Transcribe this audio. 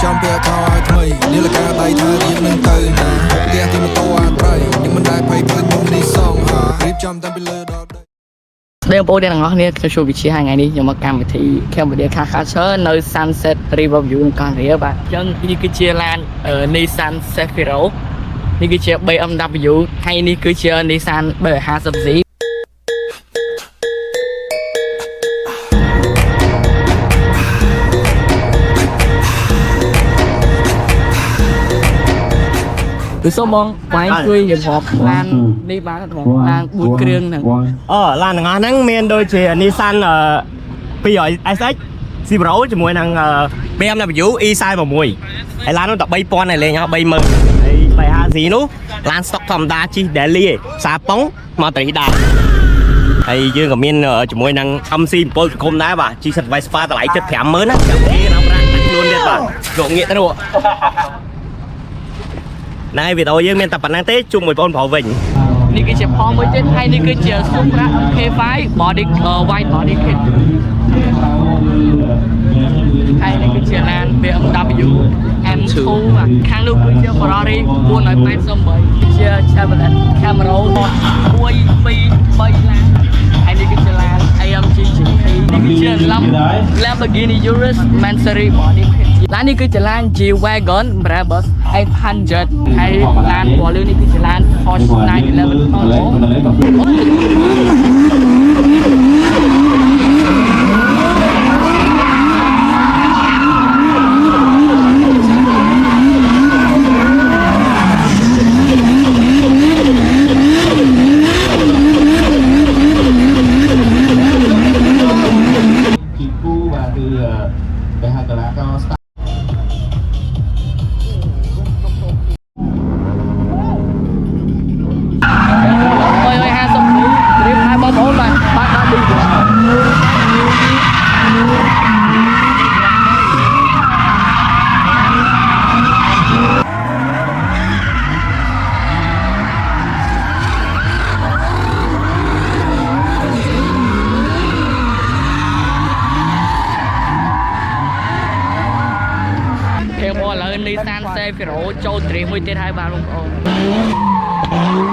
ចំពាក់ខោឲ្យថ្មីនេះលកាដៃថារៀបនឹងទៅណាផ្ទះទីម៉ូតូអាត្រៃនេះមិនដែលភ័យឃើញខ្ញុំនេះសងហារៀបចំតាំងពីលើដល់ស្ដីបងប្អូនទាំងអស់គ្នាខ្ញុំជួបវិជាថ្ងៃនេះខ្ញុំមកកម្មវិធី Cambodia Car Culture នៅ Sunset Riverview នៅកោះរាបាទអញ្ចឹងនេះគឺជាឡាន Nissan Safiro នេះគឺជា BMW ហើយនេះគឺជា Nissan 350Zគឺសូមបងបាយជួយរៀបរាប់ឡាននេះបានអត់បងឡាន4គ្រឿងហ្នឹងឡានទាំងអស់ហ្នឹងមានដូចជា Nissan 200 SX Sivro ជាមួយនឹង BMW E46 ហើយឡាននោះតែ 3000 ហើយលេងអស់ 30000 ហើយ 350Z នោះឡានស្តុកធម្មតាជិះ Daily សាប៉ុងមកត្រីដែរហើយយើងក៏មានជាមួយនឹង MC 7សង្គមដែរបាទជិះសិត Vespa តម្លៃ 750,000 ណាចាំគេណាប្រាក់ខ្លួនទៀតបាទលោកងាកទៅនោះណែវីដេអូយើងមានតែប៉ុណ្ណឹងទេជុំមួយបងប្អូនវិញនេះគឺជាផងមួយទៀតហើយនេះគឺជា Supra K5 body white body kit ហើយនេះគឺជាឡាន BMW M2 ខាងនោះគឺជា Ferrari 488ជា Chevrolet Camaro 1 2 3ឡានហើយនេះគឺជាឡាន AMG GT នេះគឺជា Lamborghini Urus Mansory body kit ឡាននេះគឺជាឡាន G-Wagon Brabus 800ហើយឡានពណ៌លឿងនេះគឺជាឡាន Porsche 911 Turbo Nissan Safiro ចូលត្រីមួយទៀតហើយបាទបងប្អូន